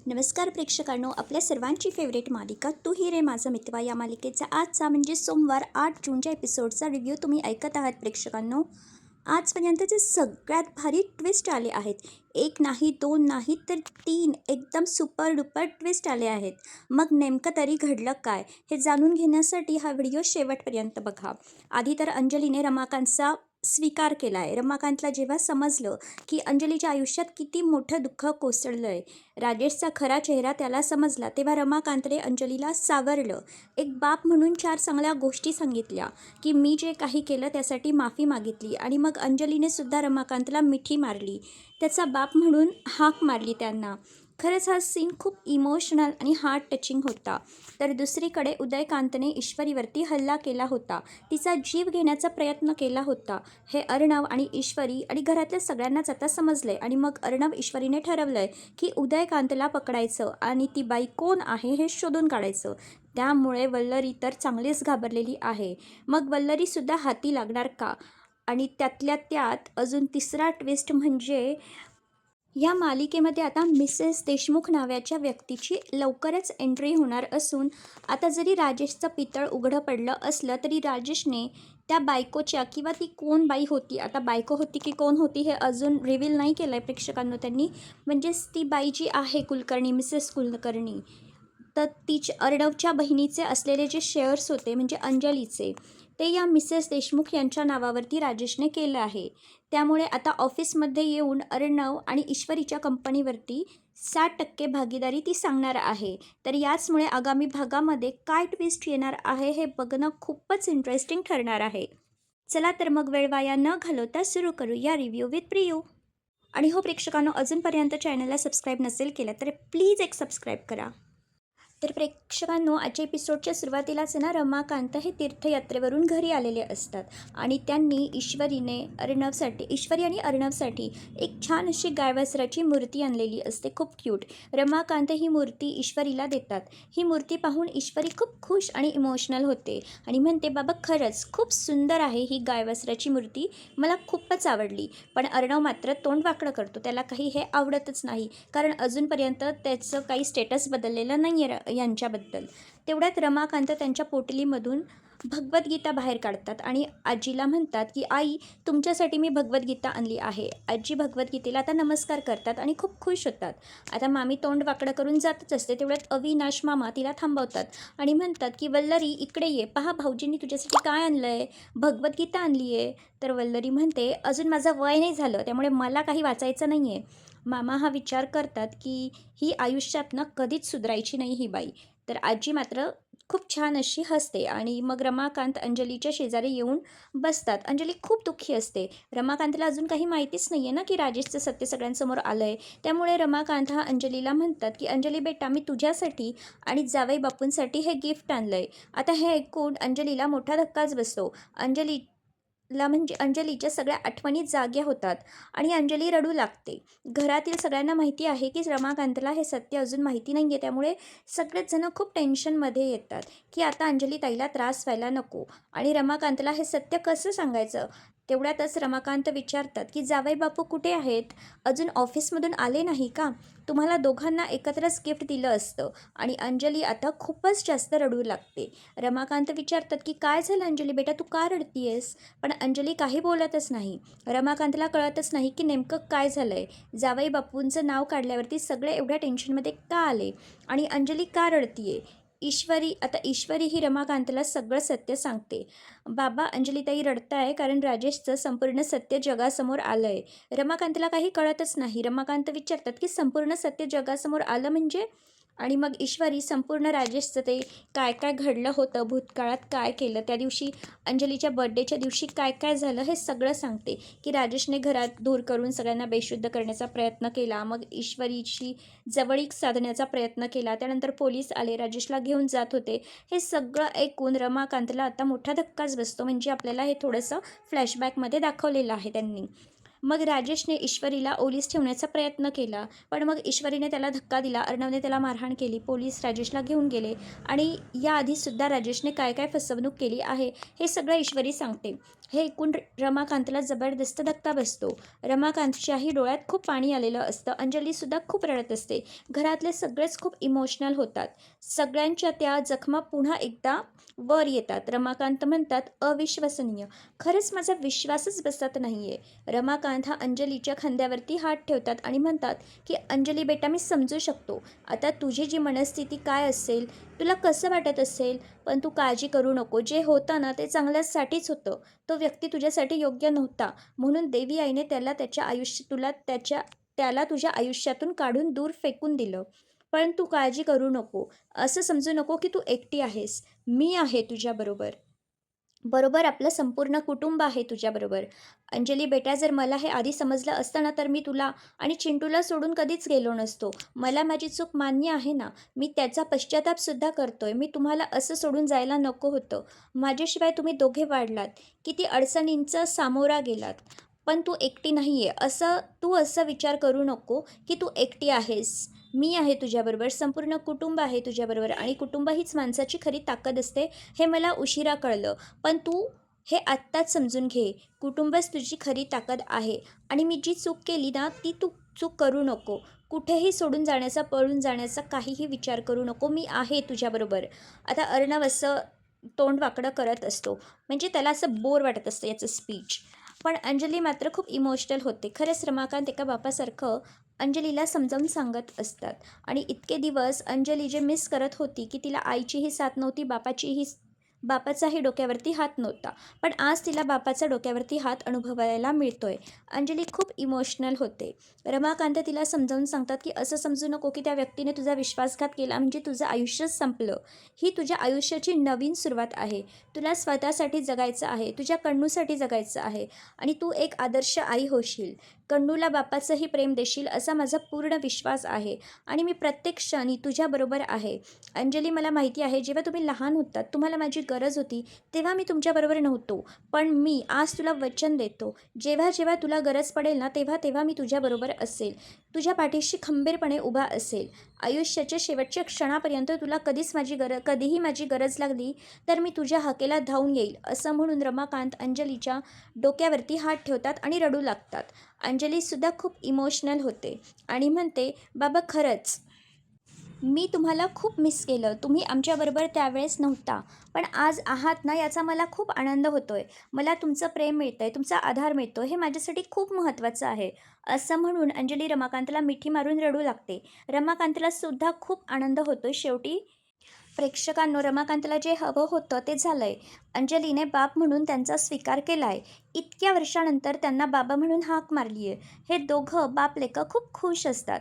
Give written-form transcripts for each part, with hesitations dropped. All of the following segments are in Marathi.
नमस्कार प्रेक्षकांनो, आपल्या सर्वांची फेवरेट मालिका तू ही रे माझा मित्र या मालिकेचा आजचा म्हणजे सोमवार 8 जूनच्या एपिसोडचा रिव्ह्यू तुम्ही ऐकत आहात प्रेक्षकांनो. आजपर्यंतचे सगळ्यात भारी ट्विस्ट आले आहेत. एक नाही, दोन नाही, तर तीन एकदम सुपर डुपर ट्विस्ट आले आहेत. मग नेमकं तरी घडलं काय हे जाणून घेण्यासाठी हा व्हिडिओ शेवटपर्यंत बघा. आधी तर अंजलीने रमाकांतचा स्वीकार केला आहे. रमाकांतला जेव्हा समजलं की अंजलीच्या आयुष्यात किती मोठं दुःख कोसळलं आहे, राजेशचा खरा चेहरा त्याला समजला, तेव्हा रमाकांतने अंजलीला सावरलं. एक बाप म्हणून 4 चांगल्या गोष्टी सांगितल्या की मी जे काही केलं त्यासाठी माफी मागितली. आणि मग अंजलीने सुद्धा रमाकांतला मिठी मारली, त्याचा बाप म्हणून हाक मारली त्यांना. खरंच हा सीन खूप इमोशनल आणि हार्ट टचिंग होता. तर दुसरीकडे उदयकांतने ईश्वरीवरती हल्ला केला होता, तिचा जीव घेण्याचा प्रयत्न केला होता. हे अर्णव आणि ईश्वरी आणि घरातल्या सगळ्यांनाच आता समजलंय. आणि मग अर्णव ईश्वरीने ठरवलंय की उदयकांतला पकडायचं आणि ती बाई कोण आहे हे शोधून काढायचं. त्यामुळे वल्लरी तर चांगलीच घाबरलेली आहे. मग वल्लरीसुद्धा हाती लागणार का? आणि त्यातल्या त्यात अजून तिसरा ट्विस्ट म्हणजे या मालिकेमध्ये आता मिसेस देशमुख नावाच्या व्यक्तीची लवकरच एंट्री होणार असून, आता जरी राजेशचं पितळ उघडं पडलं असलं तरी राजेशने त्या बायकोच्या किंवा ती कोण बाई होती, आता बायको होती की कोण होती हे अजून रिव्हील नाही केलं आहे प्रेक्षकांनो त्यांनी. म्हणजेच ती बाई जी आहे कुलकर्णी, मिसेस कुलकर्णी, तर तिच्या अर्णवच्या बहिणीचे असलेले जे शेअर्स होते म्हणजे अंजलीचे, ते या मिसेस देशमुख यांच्या नावावरती राजेशने केलं आहे. त्यामुळे आता ऑफिसमध्ये येऊन अर्णव आणि ईश्वरीच्या कंपनीवरती 60% भागीदारी ती सांगणार आहे. तर याचमुळे आगामी भागामध्ये काय ट्विस्ट येणार आहे हे बघणं खूपच इंटरेस्टिंग ठरणार आहे. चला तर मग वेळ वाया न घालवता सुरू करू या रिव्ह्यू विथ प्रियू. आणि हो प्रेक्षकांनो, अजूनपर्यंत चॅनलला सबस्क्राईब नसेल केलं तर प्लीज एक सबस्क्राईब करा. तर प्रेक्षकांनो, आजच्या एपिसोडच्या सुरुवातीलाच ना रमाकांत हे तीर्थयात्रेवरून घरी आलेले असतात आणि त्यांनी ईश्वरी आणि अर्णवसाठी एक छान अशी गायवासराची मूर्ती आणलेली असते, खूप क्यूट. रमाकांत ही मूर्ती ईश्वरीला देतात. ही मूर्ती पाहून ईश्वरी खूप खुश आणि इमोशनल होते आणि म्हणते, बाबा खरंच खूप सुंदर आहे ही गायवासराची मूर्ती, मला खूपच आवडली. पण अर्णव मात्र तोंड वाकडं करतो, त्याला काही हे आवडतच नाही, कारण अजूनपर्यंत त्याचं काही स्टेटस बदललेलं नाही आहे यांच्याबद्दल. तेवढ्यात रमाकांत त्यांच्या पोटलीमधून भगवद्गीता बाहेर काढतात आणि आजीला म्हणतात की आई, तुमच्यासाठी मी भगवद्गीता आणली आहे. आजी भगवद्गीतेला आता नमस्कार करतात आणि खूप खुश होतात. आता मामी तोंड वाकडं करून जातच असते, तेवढ्यात अविनाश मामा तिला थांबवतात आणि म्हणतात की वल्लरी इकडे ये, पहा भाऊजींनी तुझ्यासाठी काय आणलं आहे, भगवद्गीता आणली आहे. तर वल्लरी म्हणते, अजून माझं वय नाही झालं त्यामुळे मला काही वाचायचं नाही आहे. मामा हा विचार करतात की ही आयुष्यात ना कधीच सुधारायची नाही ही बाई. तर आजी मात्र खूप छान अशी हसते आणि मग रमाकांत अंजलीच्या शेजारी येऊन बसतात. अंजली खूप दुःखी असते. रमाकांतला अजून काही माहितीच नाही आहे ना की राजेशचं सत्य सगळ्यांसमोर आलं आहे. त्यामुळे रमाकांत हा अंजलीला म्हणतात की अंजली बेटा, मी तुझ्यासाठी आणि जावई बापूंसाठी हे गिफ्ट आणलं आहे. आता हे ऐकून अंजलीला मोठा धक्काच बसतो. म्हणजे अंजलीच्या सगळ्या आठवणी जाग्या होतात आणि अंजली रडू लागते. घरातील सगळ्यांना माहिती आहे की रमाकांतला हे सत्य अजून माहिती नाही आहे, त्यामुळे सगळेच जण खूप टेन्शनमध्ये येतात की आता अंजली ताईला त्रास व्हायला नको आणि रमाकांतला हे सत्य कसं सांगायचं. तेवढ्यातच रमाकांत विचारतात की जावई बापू कुठे आहेत, अजून ऑफिसमधून आले नाही का, तुम्हाला दोघांना एकत्रच गिफ्ट दिलं असतं. आणि अंजली आता खूपच जास्त रडू लागते. रमाकांत विचारतात की काय झालं अंजली बेटा, तू का रडतीयेस. पण अंजली काही बोलतच नाही. रमाकांतला कळतच नाही की नेमकं काय झालं आहे. जावई बापूंचं नाव काढल्यावरती सगळे एवढ्या टेन्शनमध्ये का आले आणि अंजली का रडतीये. ईश्वरी ही रमाकांतला सगळं सत्य सांगते. बाबा, अंजलीताई रडताय कारण राजेशचं संपूर्ण सत्य जगासमोर आलं आहे. रमाकांतला काही कळतच नाही. रमाकांत विचारतात की संपूर्ण सत्य जगासमोर आलं म्हणजे. आणि मग ईश्वरी संपूर्ण राजेशचं ते काय काय घडलं होतं, भूतकाळात काय केलं, त्या दिवशी अंजलीच्या बर्थडेच्या दिवशी काय काय झालं हे सगळं सांगते. की राजेशने घरात धूर करून सगळ्यांना बेशुद्ध करण्याचा प्रयत्न केला, मग ईश्वरीची जवळीक साधण्याचा प्रयत्न केला, त्यानंतर पोलीस आले, राजेशला घेऊन जात होते. हे सगळं ऐकून रमाकांतला आता मोठा धक्काच बसतो. म्हणजे आपल्याला हे थोडंसं फ्लॅशबॅकमध्ये दाखवलेलं आहे त्यांनी. मग राजेशने ईश्वरीला ओलीस ठेवण्याचा प्रयत्न केला, पण मग ईश्वरीने त्याला धक्का दिला. अर्णवने त्याला मारहाण केली. पोलीस राजेशला घेऊन गेले आणि याआधीसुद्धा राजेशने काय काय फसवणूक केली आहे हे सगळं ईश्वरी सांगते. हे ऐकून रमाकांतला जबरदस्त धक्का बसतो. रमाकांतच्याही डोळ्यात खूप पाणी आलेलं असतं. अंजलीसुद्धा खूप रडत असते. घरातले सगळेच खूप इमोशनल होतात. सगळ्यांच्या त्या जखमा पुन्हा एकदा वर येतात. रमाकांत म्हणतात, अविश्वसनीय, खरंच माझा विश्वासच बसत नाहीये. रमाकांत हा अंजलीच्या खांद्यावरती हात ठेवतात आणि म्हणतात की अंजली बेटा, मी समजू शकतो आता तुझी जी मनस्थिती काय असेल, तुला कसं वाटत असेल, पण तू काळजी करू नको. जे होतं ना ते चांगल्यासाठीच होतं. तो व्यक्ती तुझ्यासाठी योग्य नव्हता, म्हणून देवी आईने त्याला तुझ्या आयुष्यातून काढून दूर फेकून दिलं. पण तू काळजी करू नको. असं समजू नको की तू एकटी आहेस. मी आहे तुझ्याबरोबर. बरोबर आपलं संपूर्ण कुटुंब आहे तुझ्याबरोबर. अंजली बेटा, जर मला हे आधी समजलं असतं ना तर मी तुला आणि चिंटूला सोडून कधीच गेलो नसतो. मला माझी चूक मान्य आहे ना. मी त्याचा पश्चातापसुद्धा करतोय. मी तुम्हाला असं सोडून जायला नको होतं. माझ्याशिवाय तुम्ही दोघे वाढलात. किती अडचणींचा सामोरा गेलात. पण तू एकटी नाही आहे. तू असं विचार करू नको की तू एकटी आहेस. मी आहे तुझ्याबरोबर. संपूर्ण कुटुंब आहे तुझ्याबरोबर आणि कुटुंब हीच माणसाची खरी ताकद असते. हे मला उशिरा कळलं. पण तू हे आत्ताच समजून घे. कुटुंबच तुझी खरी ताकद आहे आणि मी जी चूक केली ना ती तू चूक करू नको. कुठेही सोडून जाण्याचा, पळून जाण्याचा काहीही विचार करू नको. मी आहे तुझ्याबरोबर. आता अर्णव असं तोंड वाकडं करत असतो. म्हणजे त्याला असं बोर वाटत असतं याचं स्पीच. पण अंजली मात्र खूप इमोशनल होते. खरंच रमाकांत एका बापासारखं अंजलीला समजावून सांगत असतात. आणि इतके दिवस अंजली जे मिस करत होती की तिला आईचीही साथ नव्हती, बापाचाही डोक्यावरती हात नव्हता. पण आज तिला बापाचा डोक्यावरती हात अनुभवायला मिळतोय. अंजली खूप इमोशनल होते. रमाकांत तिला समजावून सांगतात की असं समजू नको की त्या व्यक्तीने तुझा विश्वासघात केला म्हणजे तुझं आयुष्यच संपलं. ही तुझ्या आयुष्याची नवीन सुरुवात आहे. तुला स्वतःसाठी जगायचं आहे, तुझ्या कण्णूसाठी जगायचं आहे आणि तू एक आदर्श आई होशील. कण्णूला बापाचंही प्रेम देशील असा माझा पूर्ण विश्वास आहे आणि मी प्रत्येक क्षणी तुझ्याबरोबर आहे. अंजली, मला माहिती आहे जेव्हा तुम्ही लहान होतात, तुम्हाला माझी गरज होती, तेव्हा मी तुमच्याबरोबर नव्हतो. पण मी आज तुला वचन देतो, जेव्हा जेव्हा तुला गरज पडेल ना तेव्हा तेव्हा मी तुझ्याबरोबर असेल. तुझ्या पाठीशी खंबीरपणे उभा असेल. आयुष्याच्या शेवटच्या क्षणापर्यंत तुला कधीही माझी गरज लागली तर मी तुझ्या हाकेला धावून येईल. असं म्हणून रमाकांत अंजलीच्या डोक्यावरती हात ठेवतात आणि रडू लागतात. अंजलीसुद्धा खूप इमोशनल होते आणि म्हणते, बाबा खरंच मी तुम्हाला खूप मिस केलं. तुम्ही आमच्याबरोबर त्यावेळेस नव्हता. पण आज आहात ना याचा मला खूप आनंद होतोय. मला तुमचं प्रेम मिळतंय, तुमचा आधार मिळतो, हे माझ्यासाठी खूप महत्त्वाचं आहे. असं म्हणून अंजली रमाकांतला मिठी मारून रडू लागते. रमाकांतला सुद्धा खूप आनंद होतोय. शेवटी प्रेक्षकांनो, रमाकांतला जे हवं होतं ते झालंय. अंजलीने बाप म्हणून त्यांचा स्वीकार केलाय. इतक्या वर्षानंतर त्यांना बाबा म्हणून हाक मारली आहे. हे दोघं बाप लेकं खूप खुश असतात,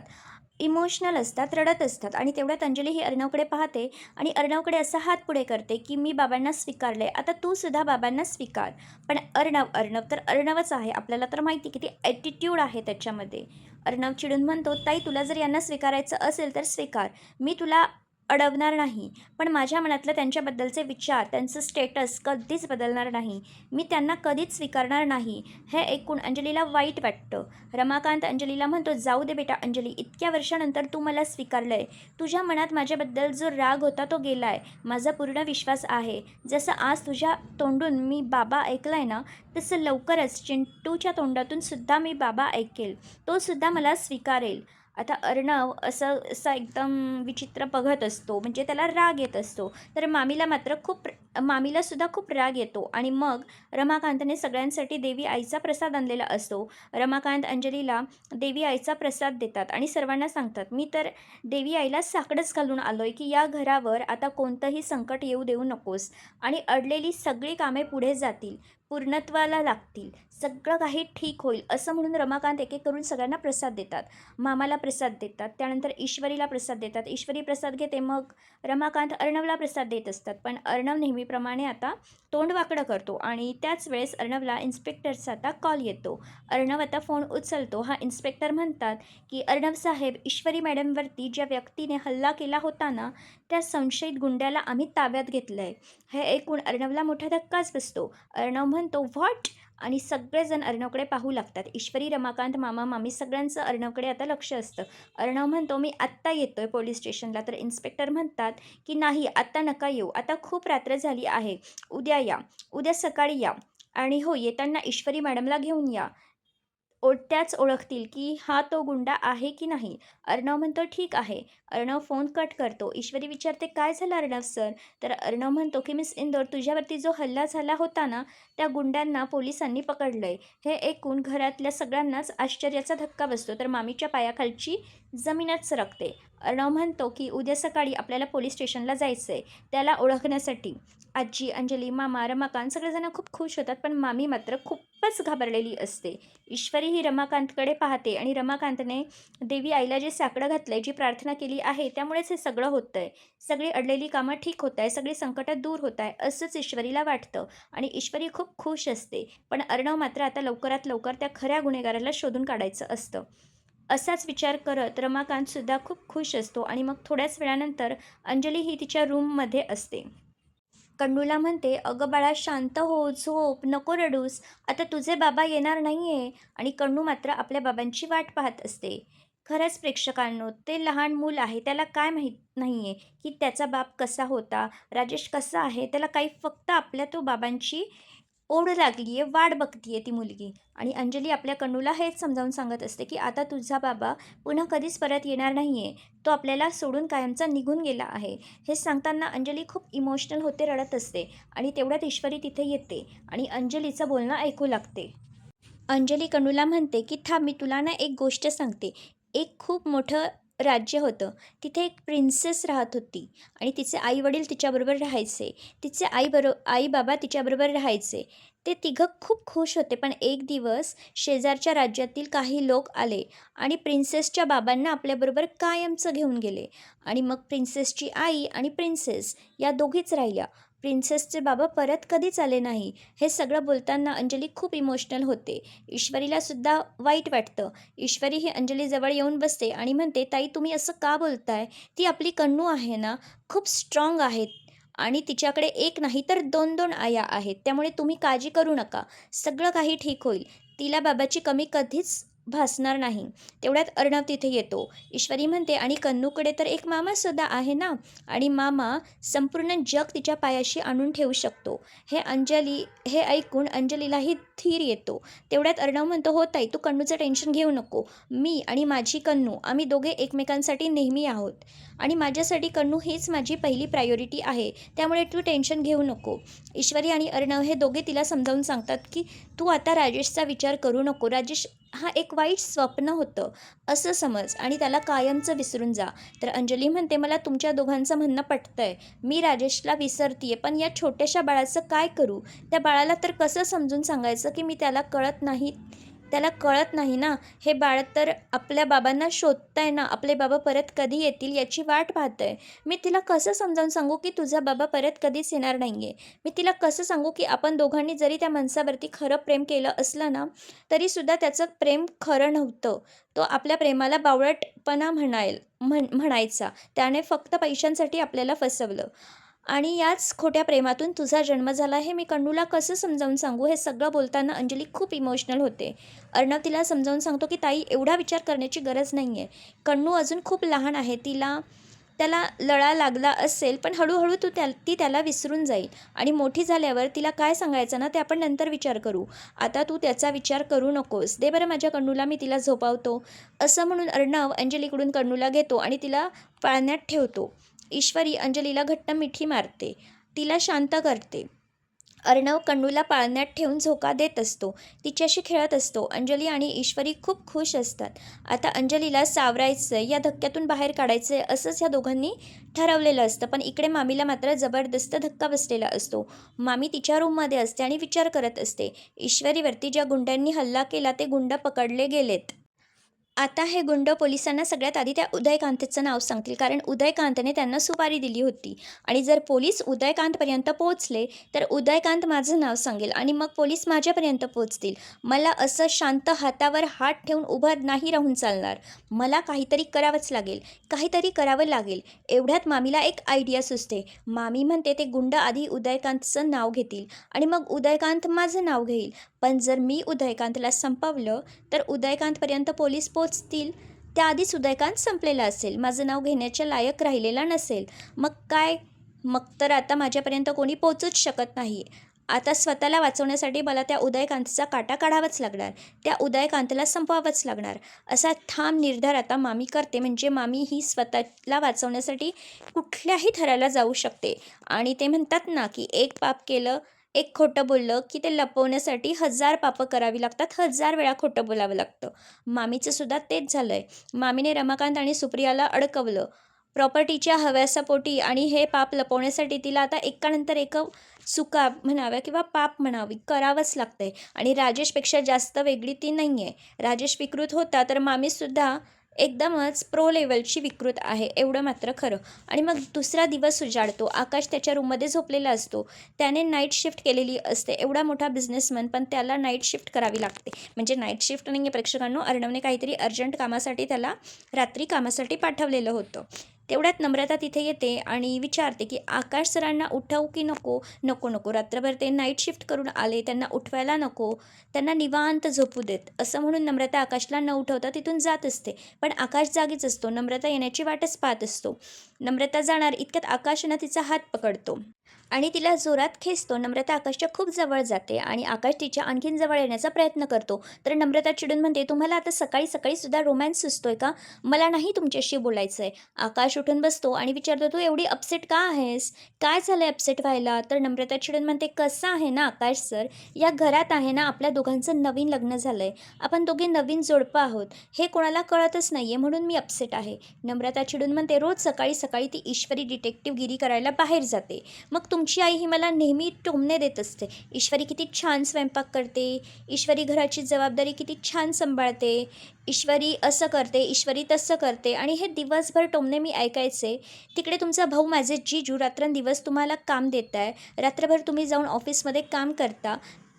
इमोशनल असतात, रडत असतात आणि तेवढ्यात अंजली ही अर्णवकडे पाहते आणि अर्णवकडे असा हात पुढे करते की मी बाबांना स्वीकारले, आता तू सुद्धा बाबांना स्वीकार. पण अर्णव तर अर्णवच आहे. आपल्याला तर माहिती किती ॲटिट्यूड आहे त्याच्यामध्ये. अर्णव चिडून म्हणतो, ताई तुला जर यांना स्वीकारायचं असेल तर स्वीकार, मी तुला अडवणार नाही. पण माझ्या मनातलं त्यांच्याबद्दलचे विचार, त्यांचं स्टेटस कधीच बदलणार नाही. मी त्यांना कधीच स्वीकारणार नाही. हे ऐकून अंजलीला वाईट वाटतं. रमाकांत अंजलीला म्हणतो, जाऊ दे बेटा अंजली, इतक्या वर्षानंतर तू मला स्वीकारलं आहे. तुझ्या मनात माझ्याबद्दल जो राग होता तो गेला आहे. माझा पूर्ण विश्वास आहे, जसं आज तुझ्या तोंडून मी बाबा ऐकलाय ना, तसं लवकरच चिंटूच्या तोंडातून सुद्धा मी बाबा ऐकेल. तो सुद्धा मला स्वीकारेल. आता अर्णव असा एकदम विचित्र बघत असतो, म्हणजे त्याला राग येत असतो. तर मामीलासुद्धा खूप राग येतो आणि मग रमाकांतने सगळ्यांसाठी देवी आईचा प्रसाद आणलेला असतो. रमाकांत अंजलीला देवी आईचा प्रसाद देतात आणि सर्वांना सांगतात, मी तर देवी आईला साकडंच घालून आलो आहे की या घरावर आता कोणतंही संकट येऊ देऊ नकोस आणि अडलेली सगळी कामे पुढे जातील, पूर्णत्वाला लागतील, सगळं काही ठीक होईल. असं म्हणून रमाकांत एक एक करून सगळ्यांना प्रसाद देतात. मामाला प्रसाद देतात, त्यानंतर ईश्वरीला प्रसाद देतात. ईश्वरी प्रसाद घेते, मग रमाकांत अर्णवला प्रसाद देत असतात. पण अर्णव नेहमीप्रमाणे आता तोंड वाकडं करतो आणि त्याच वेळेस अर्णवला इन्स्पेक्टरचा आता कॉल येतो. अर्णव आता फोन उचलतो. हा इन्स्पेक्टर म्हणतात की अर्णव साहेब, ईश्वरी मॅडमवरती ज्या व्यक्तीने हल्ला केला होता ना, त्या संशयित गुंड्याला आम्ही ताब्यात घेतलं आहे. हे ऐकून अर्णवला मोठा धक्काच बसतो. अर्णव म्हणतो, व्हॉट? आणि सगळेजण अर्णवकडे पाहू लागतात. ईश्वरी, रमाकांत, मामा, मामी सगळ्यांचं अर्णवकडे आता लक्ष असतं. अर्णव म्हणतो, "मी आत्ता येतोय पोलीस स्टेशनला." तर इन्स्पेक्टर म्हणतात, की "नाही, आत्ता नका येऊ. आता खूप रात्र झाली आहे. उद्या या. उद्या सकाळी या. आणि हो, येताना ईश्वरी मॅडमला घेऊन या. त्याच ओळखतील की हा तो गुंडा आहे की नाही." अर्णव म्हणतो, "ठीक आहे." अर्णव फोन कट करतो. ईश्वरी विचारते, "काय झालं अर्णव सर?" तर अर्णव म्हणतो, की "मिस इंदोर, तुझ्यावरती जो हल्ला झाला होता ना, त्या गुंड्यांना पोलिसांनी पकडलंय." हे ऐकून घरातल्या सगळ्यांनाच आश्चर्याचा धक्का बसतो. तर मामीच्या पायाखालची जमीनच सरकते. अर्णव म्हणतो, की "उद्या सकाळी आपल्याला पोलीस स्टेशनला जायचंय, त्याला ओळखण्यासाठी." आजी, अंजली, मामा, रमाकांत सगळेजण खूप खुश होतात, पण मामी मात्र खूपच घाबरलेली असते. ईश्वरी ही रमाकांतकडे पाहते आणि रमाकांतने देवी आईला जे साकडं घातलंय, जी प्रार्थना केली आहे, त्यामुळेच हे सगळं होतंय. सगळी अडलेली कामं ठीक होत आहे, सगळी संकटं दूर होत आहे, असंच ईश्वरीला वाटतं आणि ईश्वरी खूप खुश असते. पण अर्णव मात्र आता लवकरात लवकर त्या खऱ्या गुन्हेगाराला शोधून काढायचं असतं. असाच विचार करत रमाकांतसुद्धा खूप खुश असतो आणि मग थोड्याच वेळानंतर अंजली ही तिच्या रूममध्ये असते. कन्नूला म्हणते, "अगं बाळा, शांत हो, झोप, नको रडूस. आता तुझे बाबा येणार नाहीये." आणि कन्नू मात्र आपल्या बाबांची वाट पाहत असते. खरंच प्रेक्षकांनो, ते लहान मूल आहे, त्याला काय माहीत नाहीये की त्याचा बाप कसा होता, राजेश कसा आहे. त्याला काही फक्त आपल्या तो बाबांची ओढ लागली आहे, वाट बघतीये ती मुलगी. आणि अंजली आपल्या कन्नूला हेच समजावून सांगत असते, की आता तुझा बाबा पुन्हा कधीच परत येणार नाहीये. तो आपल्याला सोडून कायमचा निघून गेला आहे. हे सांगताना अंजली खूप इमोशनल होते, रडत असते. आणि तेवढ्यात ईश्वरी तिथे येते आणि अंजलीचं बोलणं ऐकू लागते. अंजली कन्नूला म्हणते, की "थांब, मी तुला ना एक गोष्ट सांगते. एक खूप मोठं राज्य होतं. तिथे एक प्रिन्सेस राहत होती आणि तिचे आई-वडील तिच्याबरोबर राहायचे. तिचे आई-बाबा तिच्याबरोबर राहायचे. ते तिघं खूप खुश होते. पण एक दिवस शेजारच्या राज्यातील काही लोक आले आणि प्रिन्सेसच्या बाबांना आपल्याबरोबर कायमचं घेऊन गेले. आणि मग प्रिन्सेसची आई आणि प्रिन्सेस या दोघीच राहिल्या. प्रिन्सेसचे बाबा परत कधीच आले नाही." हे सगळं बोलताना अंजली खूप इमोशनल होते. ईश्वरीला सुद्धा वाईट वाटतं. ईश्वरी ही अंजलीजवळ येऊन बसते आणि म्हणते, "ताई, तुम्ही असं का बोलताय? ती आपली कन्नू आहे ना, खूप स्ट्रॉंग आहे आणि तिच्याकडे एक नाही तर 2-2 आया आहेत. त्यामुळे तुम्ही काळजी करू नका. सगळं काही ठीक होईल. तिला बाबाची कमी कधीच भासणार नाही." तेवढ्यात अर्णव तिथे येतो. ईश्वरी म्हणते, "आणि कन्नूकडे तर एक मामासुद्धा आहे ना, आणि मामा संपूर्ण जग तिच्या पायाशी आणून ठेवू शकतो." हे ऐकून अंजलीलाही धीर येतो. तेवढ्यात अर्णव म्हणतो, "हो ताई, तू कन्नूचं टेन्शन घेऊ नको. मी आणि माझी कन्नू आम्ही दोघे एकमेकांसाठी नेहमी आहोत आणि माझ्यासाठी कन्नू हीच माझी पहिली प्रायोरिटी आहे. त्यामुळे तू टेन्शन घेऊ नको." ईश्वरी आणि अर्णव हे दोघे तिला समजावून सांगतात, की "तू आता राजेशचा विचार करू नको. राजेश हा एक वाईट स्वप्न होतं असं समज आणि त्याला कायमचं विसरून जा." तर अंजली म्हणते, "मला तुमच्या दोघांचं म्हणणं पटतंय. मी राजेशला विसरतीये, पण या छोट्याशा बाळाचं काय करू? त्या बाळाला तर कसं समजून सांगायचं की त्याला कळत नाही ना. हे बाळ तर आपल्या बाबांना शोधतंय ना, आपले बाबा परत कधी येतील याची वाट पाहतंय. मी तिला कसं समजावून सांगू की तुझा बाबा परत कधीच येणार नाहीये? मी तिला कसं सांगू की आपण दोघांनी जरी त्या माणसावरती खरं प्रेम केलं असलं ना, तरीसुद्धा त्याचं प्रेम खरं नव्हतं. तो आपल्या प्रेमाला बावळटपणा म्हणायचा. त्याने फक्त पैशांसाठी आपल्याला फसवलं. आणि याच खोट्या प्रेमातून तुझा जन्म झाला, हे मी कन्नूला कसं समजावून सांगू?" हे सगळं बोलताना अंजली खूप इमोशनल होते. अर्णव तिला समजावून सांगतो, की "ताई, एवढा विचार करण्याची गरज नाही आहे. कन्नू अजून खूप लहान आहे. त्याला लळा लागला असेल, पण हळूहळू ती त्याला विसरून जाईल आणि मोठी झाल्यावर तिला काय सांगायचं ना, ते आपण नंतर विचार करू. आता तू त्याचा विचार करू नकोस. दे बरं माझ्या कन्नूला, मी तिला झोपावतो." असं म्हणून अर्णव अंजलीकडून कन्नूला घेतो आणि तिला पाळण्यात ठेवतो. ईश्वरी अंजलीला घट्ट मिठी मारते, तिला शांत करते. अर्णव कन्नूला पाळण्यात ठेवून झोका देत असतो, तिच्याशी खेळत असतो. अंजली आणि ईश्वरी खूप खुश असतात. आता अंजलीला सावरायचं, या धक्क्यातून बाहेर काढायचं असंच या दोघांनी ठरवलेलं असतं. पण इकडे मामीला मात्र जबरदस्त धक्का बसलेला असतो. मामी तिच्या रूममध्ये असते आणि विचार करत असते. ईश्वरीवरती ज्या गुंड्यांनी हल्ला केला ते गुंड पकडले गेलेत आता हे गुंड पोलिसांना सगळ्यात आधी त्या उदयकांतचं नाव सांगतील, कारण उदयकांतने त्यांना सुपारी दिली होती. आणि जर पोलीस उदयकांतपर्यंत पोहोचले तर उदयकांत माझं नाव सांगेल आणि मग पोलीस माझ्यापर्यंत पोहोचतील. मला असं शांत हातावर हात ठेवून उभं नाही राहून चालणार. मला काहीतरी करावंच लागेल, काहीतरी करावं लागेल. एवढ्यात मामीला एक आयडिया सुचते. मामी म्हणते ते गुंड आधी उदयकांतचं नाव घेतील आणि मग उदयकांत माझं नाव घेईल. पण जर मी उदयकांतला संपवलं तर उदयकांतपर्यंत पोलीस पोचतील. त्याआधीच उदयकांत संपलेला असेल, माझं नाव घेण्याच्या लायक राहिलेला नसेल. मग काय? मग तर आता माझ्यापर्यंत कोणी पोचूच शकत नाही. आता स्वतःला वाचवण्यासाठी मला त्या उदयकांतचा काटा काढावाच लागणार, त्या उदयकांतला संपवावंच लागणार. असा ठाम निर्धार आता मामी करते. म्हणजे मामी ही स्वतःला वाचवण्यासाठी कुठल्याही थराला जाऊ शकते. आणि ते म्हणतात ना की एक पाप केलं, एक खोटं बोललं की ते लपवण्यासाठी 1000 पापं करावी लागतात, 1000 वेळा खोटं बोलावं लागतं. मामीचं सुद्धा तेच झालं आहे. मामीने रमाकांत आणि सुप्रियाला अडकवलं प्रॉपर्टीच्या हव्यासापोटी आणि हे पाप लपवण्यासाठी तिला आता एकानंतर एक चुका म्हणाव्या किंवा पाप म्हणावी करावंच लागतंय. आणि राजेशपेक्षा जास्त वेगळी ती नाही आहे. राजेश विकृत होता तर मामीसुद्धा एकदमच प्रो लेवलची विकृत आहे, एवढं मात्र खरं. आणि मग दुसरा दिवस उजाडतो. आकाश त्याच्या रूममध्ये झोपलेला असतो. त्याने नाईट शिफ्ट केलेली असते. एवढा मोठा बिझनेसमन पण त्याला नाईट शिफ्ट करावी लागते. म्हणजे नाईट शिफ्ट नाही आहे प्रेक्षकांनो, अर्णवने काहीतरी अर्जंट कामासाठी त्याला रात्री कामासाठी पाठवलेलं होतं. तेवढ्यात नम्रता तिथे येते आणि विचारते की आकाश सरांना उठवू की नको? नको नको, रात्रभर ते नाईट शिफ्ट करून आले, त्यांना उठवायला नको, त्यांना निवांत झोपू देत, असं म्हणून नम्रता आकाशला न उठवता तिथून जात असते. पण आकाश जागीच असतो. नम्रता येण्याची वाटच पाहत असतो. नम्रता जाणार इतक्यात आकाशनं तिचा हात पकडतो आणि तिला जोरात खेचतो. नम्रता आकाशच्या खूप जवळ जाते आणि आकाश तिच्या आणखीन जवळ येण्याचा प्रयत्न करतो. तर नम्रता चिडून म्हणते, तुम्हाला आता सकाळी सकाळी सुद्धा रोमॅन्स सुचतोय का? मला नाही तुमच्याशी बोलायचं आहे. आकाश उठून बसतो आणि विचारतो, तू एवढी अपसेट का आहेस? काय झालं अपसेट व्हायला? तर नम्रता चिडून म्हणते, कसं आहे ना आकाश सर, या घरात आहे ना आपल्या दोघांचं नवीन लग्न झालं आहे, आपण दोघे नवीन जोडपं आहोत, हे कोणाला कळतच नाही आहे, म्हणून मी अपसेट आहे. नम्रता चिडून म्हणते, रोज सकाळी सकाळी ती ईश्वरी डिटेक्टिव्हगिरी करायला बाहेर जाते, मग तुमची आई ही मला नेहमी टोमणे देत असते. ईश्वरी किती छान स्वयंपाक करते, ईश्वरी घराची जबाबदारी किती छान सांभाळते, ईश्वरी असं करते, ईश्वरी तसं करते, आणि हे दिवसभर टोमणे मी ऐकायचे. तिकडे तुमचा भाऊ माझे जीजू रात्रंदिवस तुम्हाला काम देत आहे, रात्रभर तुम्ही जाऊन ऑफिसमध्ये काम करता,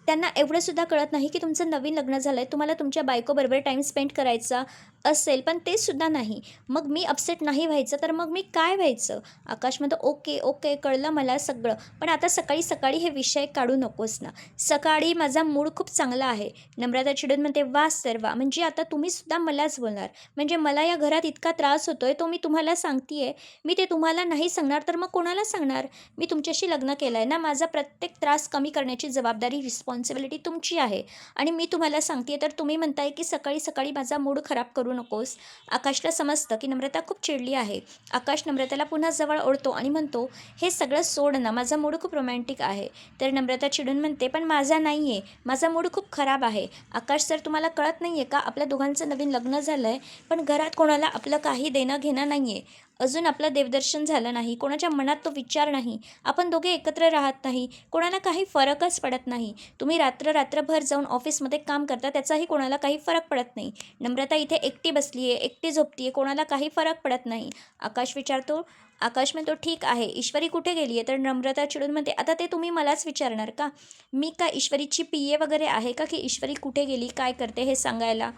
त्यांना एवढंसुद्धा कळत नाही की तुमचं नवीन लग्न झालं आहे, तुम्हाला तुमच्या बायकोबरोबर टाईम स्पेंड करायचा असेल, पण ते सुद्धा नाही. मग मी अपसेट नाही व्हायचं तर मग मी काय व्हायचं? आकाश म्हणतो, ओके ओके, कळलं मला सगळं, पण आता सकाळी सकाळी हे विषय काढू नकोस ना, सकाळी माझा मूड खूप चांगला आहे. नम्रता चिडून म्हणते, वा सर वा, म्हणजे आता तुम्ही सुद्धा मलाच बोलणार? म्हणजे मला या घरात इतका त्रास होतोय तो मी तुम्हाला सांगते, मी ते तुम्हाला नाही सांगणार तर मग कोणाला सांगणार? मी तुमच्याशी लग्न केलं आहे ना, माझा प्रत्येक त्रास कमी करण्याची जबाबदारी, रिस्पॉन्सिबिलिटी तुमची आहे, आणि मी तुम्हाला सांगते तर तुम्ही म्हणताय की सकाळी सकाळी माझा मूड खराब करू नकोस. आकाशला समजतं की नम्रता खूप चिडली आहे. आकाश नम्रताला पुन्हा जवळ ओढतो आणि म्हणतो, हे सगळं सोड ना, माझा मूड खूप रोमॅन्टिक आहे. तर नम्रता चिडून म्हणते, पण माझा नाही आहे, माझा मूड खूप खराब आहे. आकाश सर, तुम्हाला कळत नाही आहे का, आपल्या दोघांचं नवीन लग्न झालं आहे, पण घरात कोणाला आपलं काही देणं घेणं नाही आहे, अजून आपलं देवदर्शन झालं नाही, कोणाच्या मनात तो विचार नाही, आपण दोघे एकत्र राहत नाही, कोणाला काही फरकच पडत नाही, तुम्ही रात्रभर जाऊन ऑफिसमध्ये काम करता, त्याचाही कोणाला काही फरक पडत नाही. नम्रता इथे एकटी बसली आहे, एकटी झोपती आहे, कोणाला काही फरक पडत नाही. आकाश म्हणतो, ठीक आहे, ईश्वरी कुठे गेली आहे? तर नम्रता चिडून म्हणते, आता ते तुम्ही मलाच विचारणार का? मी का ईश्वरीची PA वगैरे आहे का की ईश्वरी कुठे गेली, काय करते हे सांगायला?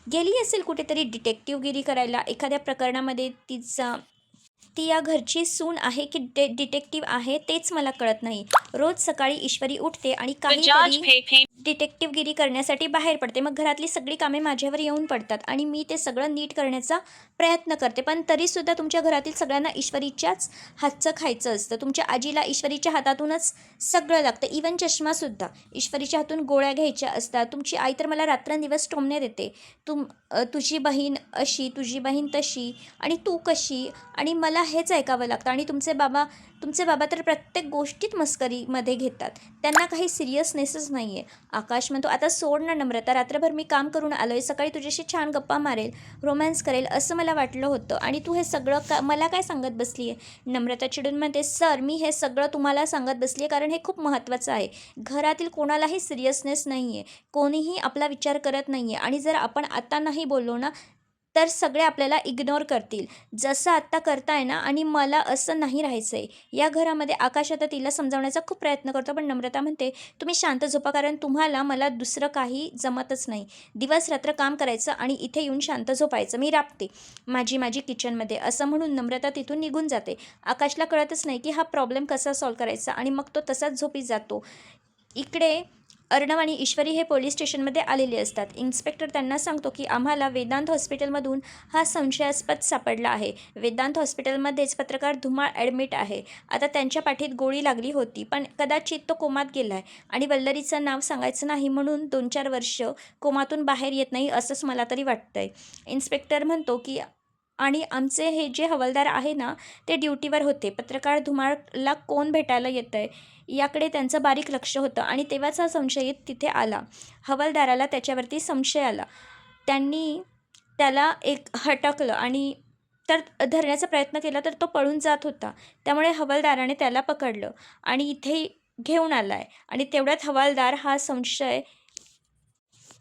गेली असेल कुठेतरी डिटेक्टिव्हगिरी करायला, एखाद्या प्रकरणामध्ये ती या घरची सून आहे की डिटेक्टिव्ह आहे तेच मला कळत नाही. रोज सकाळी ईश्वरी उठते आणि काहीतरी डिटेक्टिव्हगिरी करण्यासाठी बाहेर पडते, मग घरातली सगळी कामे माझ्यावर येऊन पडतात आणि मी ते सगळं नीट करण्याचा प्रयत्न करते, पण तरीसुद्धा तुमच्या घरातील सगळ्यांना ईश्वरीच्याच हातचं खायचं असतं. तुमच्या आजीला ईश्वरीच्या हातातूनच सगळं लागतं, इवन चष्मासुद्धा ईश्वरीच्या हातून गोळ्या घ्यायच्या असतात. तुमची आई तर मला रात्रंदिवस टोमणे देते, तुझी बहीण अशी, तुझी बहीण तशी, आणि तू कशी, आणि मला हेच ऐकावं लागतं. आणि तुमचे बाबा तर प्रत्येक गोष्टीत मस्करीमध्ये घेतात, त्यांना काही सिरियसनेसच नाही आहे. आकाश म्हणतो, आता सोड ना नम्रता, रात्रभर मी काम करून आलो आहे, सकाळी तुझ्याशी छान गप्पा मारेल, रोमॅन्स करेल असं मला वाटलं होतं, आणि तू हे सगळं मला काय सांगत बसली आहे? नम्रता चिडून म्हणते, सर मी हे सगळं तुम्हाला सांगत बसली आहे कारण हे खूप महत्त्वाचं आहे. घरातील कोणालाही सिरियसनेस नाही आहे, कोणीही आपला विचार करत नाही आहे, आणि जर आपण आता नाही बोललो ना तर सगळे आपल्याला इग्नोर करतील, जसं आत्ता करताय ना. आणि मला असं नाही राहायचं आहे या घरामध्ये. आकाश आता तिला समजावण्याचा खूप प्रयत्न करतो, पण नम्रता म्हणते तुम्ही शांत झोपा, कारण तुम्हाला मला दुसरं काही जमतच नाही. दिवस रात्र काम करायचं आणि इथे येऊन शांत झोपायचं. मी राबते माझी किचनमध्ये, असं म्हणून नम्रता तिथून निघून जाते. आकाशला कळतच नाही की हा प्रॉब्लेम कसा सॉल्व करायचा, आणि मग तो तसाच झोपी जातो. इकडे अर्णव आणि ईश्वरी हे पोलीस स्टेशनमध्ये आलेले असतात. इन्स्पेक्टर त्यांना सांगतो की आम्हाला वेदांत हॉस्पिटलमधून हा संशयास्पद सापडला आहे. वेदांत हॉस्पिटलमध्येच पत्रकार धुमाळ ॲडमिट आहे. आता त्यांच्या पाठीत गोळी लागली होती, पण कदाचित तो कोमात गेला आहे, आणि वल्लरीचं नाव सांगायचं नाही म्हणून 2-4 वर्ष कोमातून बाहेर येत नाही असंच मला तरी वाटतंय. इन्स्पेक्टर म्हणतो की आणि आमचे हे जे हवालदार आहे ना, ते ड्युटीवर होते. पत्रकार धुमाळला कोण भेटायला येतं आहे याकडे त्यांचं बारीक लक्ष होतं, आणि तेव्हाच हा संशयित तिथे आला. हवालदाराला त्याच्यावरती संशय आला. त्यांनी त्याला एक हटकलं आणि तर धरण्याचा प्रयत्न केला, तर तो पळून जात होता. त्यामुळे हवालदाराने त्याला पकडलं आणि इथे घेऊन आला आहे. आणि तेवढ्यात हवालदार हा संशय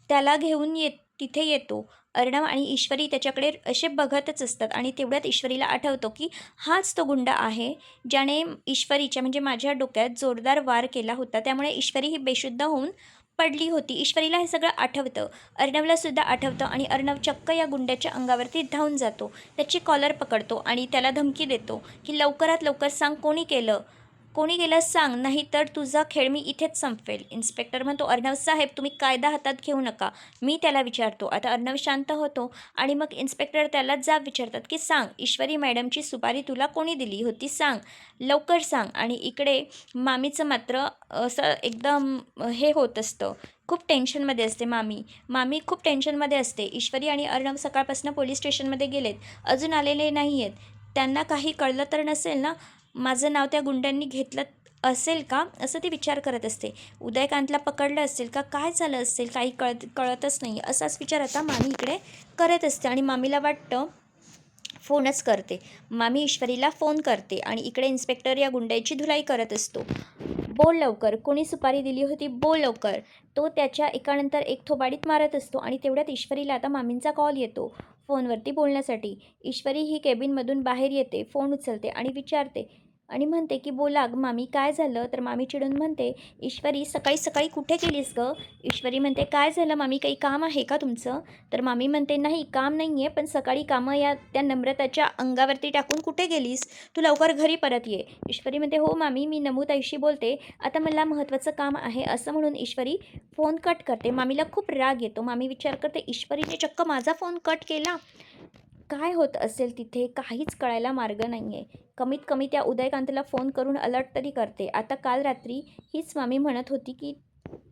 त्याला घेऊन तिथे येतो. अर्णव आणि ईश्वरी त्याच्याकडे असे बघतच असतात, आणि तेवढ्यात ईश्वरीला आठवतो की हाच तो गुंड आहे ज्याने ईश्वरीच्या म्हणजे माझ्या डोक्यात जोरदार वार केला होता. त्यामुळे ईश्वरी ही बेशुद्ध होऊन पडली होती. ईश्वरीला हे सगळं आठवतं, अर्णवला सुद्धा आठवतं, आणि अर्णव चक्क या गुंड्याच्या अंगावरती धावून जातो. त्याची कॉलर पकडतो आणि त्याला धमकी देतो की लवकरात लवकर सांग कोणी केलं सांग, नाही तर तुझा खेळ मी इथेच संपवेल. इन्स्पेक्टर म्हणतो अर्णव साहेब तुम्ही कायदा हातात घेऊ नका, मी त्याला विचारतो. आता अर्णव शांत होतो, आणि मग इन्स्पेक्टर त्याला जाब विचारतात की सांग, ईश्वरी मॅडमची सुपारी तुला कोणी दिली होती, सांग, लवकर सांग. आणि इकडे मामीचं मात्र असं एकदम हे होत असतं, खूप टेन्शनमध्ये असते मामी खूप टेन्शनमध्ये असते. ईश्वरी आणि अर्णव सकाळपासून पोलीस स्टेशनमध्ये गेलेत, अजून आलेले नाही आहेत. त्यांना काही कळलं तर नसेल ना, माझं नाव त्या गुंड्यांनी घेतलं असेल का, असं ती विचार करत असते. उदयकांतला पकडलं असेल का, काय झालं असेल, काही कळतच नाही, असाच विचार आता मामी इकडे करत असते. आणि मामीला वाटतं फोनच करते. मामी ईश्वरीला फोन करते, आणि इकडे इन्स्पेक्टर या गुंड्याची धुलाई करत असतो. बोल लवकर, कोणी सुपारी दिली होती, बोल लवकर. तो त्याच्या एकानंतर एक थोबाडीत मारत असतो, आणि तेवढ्यात ईश्वरीला आता मामींचा कॉल येतो फोनवरती बोलण्यासाठी. ईश्वरी ही केबिनमधून बाहेर येते, फोन उचलते आणि विचारते आणि म्हणते की बोला मामी, काय झालं. तर मामी चिडून म्हणते ईश्वरी सकाळी सकाळी कुठे गेलीस गं. ईश्वरी म्हणते काय झालं मामी, काही काम आहे का तुमचं. तर मामी म्हणते नाही काम नाही आहे, पण सकाळी कामं त्या नम्रताच्या अंगावरती टाकून कुठे गेलीस, तू लवकर घरी परत ये. ईश्वरी म्हणते हो मामी, मी नमुताईशी बोलते, आता मला महत्त्वाचं काम आहे, असं म्हणून ईश्वरी फोन कट करते. मामीला खूप राग येतो. मामी विचार करते ईश्वरीने चक्क माझा फोन कट केला, काय होत असेल तिथे, काहीच कळायला मार्ग नाही आहे. कमीत कमी त्या उदयकांतला फोन करून अलर्ट तरी करते. आता काल रात्री हीच मामी म्हणत होती की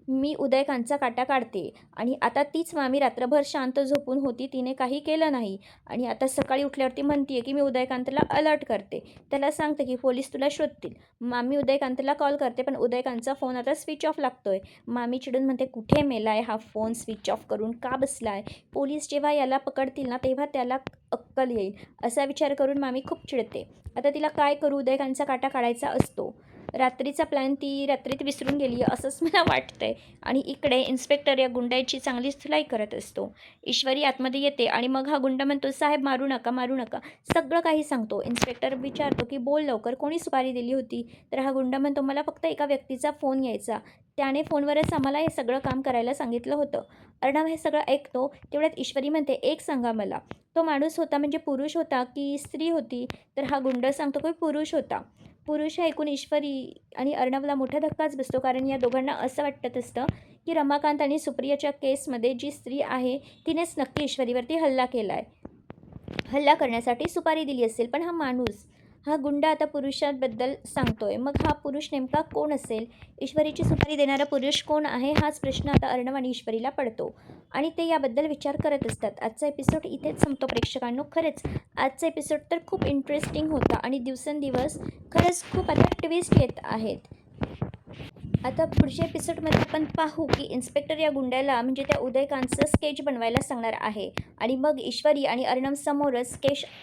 मी उदयकांतचा काटा काढते, आणि आता तीच मामी रात्रभर शांत झोपून होती, तिने काही केलं नाही, आणि आता सकाळी उठल्यावरती म्हणते की मी उदयकांतला अलर्ट करते, त्याला सांगते की पोलीस तुला शोधतील. मामी उदयकांतला कॉल करते, पण उदयकांतचा फोन आता स्विच ऑफ लागतोय. मामी चिडून म्हणते कुठे मेलाय हा फोन, स्विच ऑफ करून का बसलाय, पोलीस जेव्हा याला पकडतील ना तेव्हा त्याला अक्कल येईल, असा विचार करून मामी खूप चिडते. आता तिला काय करू, उदयकांतचा काटा काढायचा असतो. रात्रीचा प्लॅन ती रात्रीत विसरून गेली असंच मला वाटतंय. आणि इकडे इन्स्पेक्टर या गुंड्याची चांगलीच धुलाई करत असतो. ईश्वरी आतमध्ये येते, आणि मग हा गुंड म्हणतो साहेब मारू नका, सगळं काही सांगतो. इन्स्पेक्टर विचारतो की बोल लवकर, कोणी सुपारी दिली होती. तर हा गुंड म्हणतो मला फक्त एका व्यक्तीचा फोन यायचा, त्याने फोनवरच आम्हाला हे सगळं काम करायला सांगितलं होतं. अर्णव हे सगळं ऐकतो. तेवढ्यात ईश्वरी म्हणते एक सांगा मला, तो माणूस होता म्हणजे पुरुष होता की स्त्री होती. तर हा गुंड सांगतो की पुरुष होता. पुरुष ऐकून ईश्वरी आणि अर्णवला मोठा धक्काच बसतो, कारण या दोघांना असं वाटत असतं की रमाकांत आणि सुप्रियाच्या केसमध्ये जी स्त्री आहे तिनेच नक्की ईश्वरीवरती हल्ला केला आहे, हल्ला करण्यासाठी सुपारी दिली असेल. पण हा गुंड आता पुरुषांबद्दल सांगतोय, मग हा पुरुष नेमका कोण असेल, ईश्वरीची सुपारी देणारा पुरुष कोण आहे, हाच प्रश्न आता अर्णव आणि ईश्वरीला पडतो, आणि ते याबद्दल विचार करत असतात. आजचा एपिसोड इथेच संपतो प्रेक्षकांनो. खरंच आजचा एपिसोड तर खूप इंटरेस्टिंग होता, आणि दिवसेंदिवस खरंच खूप आता ट्विस्ट येत आहेत. आता पुढच्या एपिसोडमध्ये आपण पाहू की इन्स्पेक्टर या गुंड्याला म्हणजे त्या उदयकांतचं स्केच बनवायला सांगणार आहे, आणि मग ईश्वरी आणि अर्णव समोरच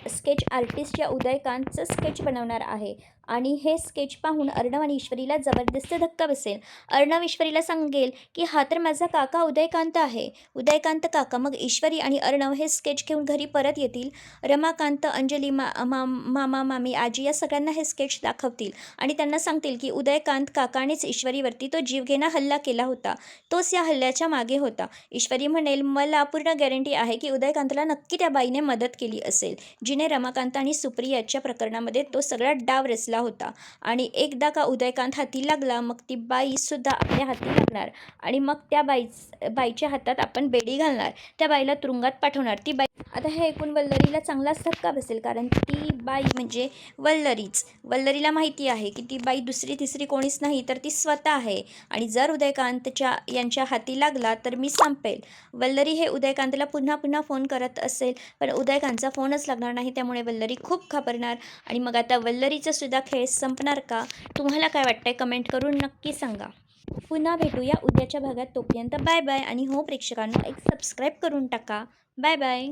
स्केच आर्टिस्ट या उदयकांतचं स्केच बनवणार आहे आणि हे स्केच पाहून अर्णव आणि ईश्वरीला जबरदस्त धक्का बसेल. अर्णव ईश्वरीला सांगेल की हा तर माझा काका उदयकांत आहे. उदयकांत काका. मग ईश्वरी आणि अर्णव हे स्केच घेऊन घरी परत येतील. रमाकांत, अंजली, मामा, मामी, आजी या सगळ्यांना हे स्केच दाखवतील आणि त्यांना सांगतील की उदयकांत काकानेच ईश्वरीवरती तो जीवघेणा हल्ला केला होता. तोच या हल्ल्याच्या मागे होता. ईश्वरी म्हणेल, मला पूर्ण गॅरंटी आहे की उदयकांतला नक्की त्या बाईने मदत केली असेल, जिने रमाकांत आणि सुप्रियाच्या प्रकरणामध्ये तो सगळा डाव रचला होता. आणि एकदा का उदयकांत हाती लागला मग ती बाईसुद्धा आपल्या हाती लागणार आणि मग त्या बाईच्या हातात आपण बेडी घालणार, त्या बाईला तुरुंगात पाठवणार. ती बाई आता हे ऐकून वल्लरीला चांगलाच धक्का बसेल, कारण ती बाई म्हणजे वल्लरीला माहिती आहे की ती बाई दुसरी तिसरी कोणीच नाही तर ती स्वतः आहे आणि जर उदयकांतच्या यांच्या हाती लागला तर मी संपेल. वल्लरी हे उदयकांतला पुन्हा पुन्हा फोन करत असेल पण उदयकांतचा फोनच लागणार नाही, त्यामुळे वल्लरी खूप घाबरणार आणि मग आता वल्लरीचा सुद्धा खेळ संपणार का? तुम्हाला काय वाटतंय कमेंट करून नक्की सांगा. पुन्हा भेटूया उद्याच्या भागात. तोपर्यंत बाय बाय आणि हो प्रेक्षकांनो, एक सबस्क्राईब करून टाका. Bye bye.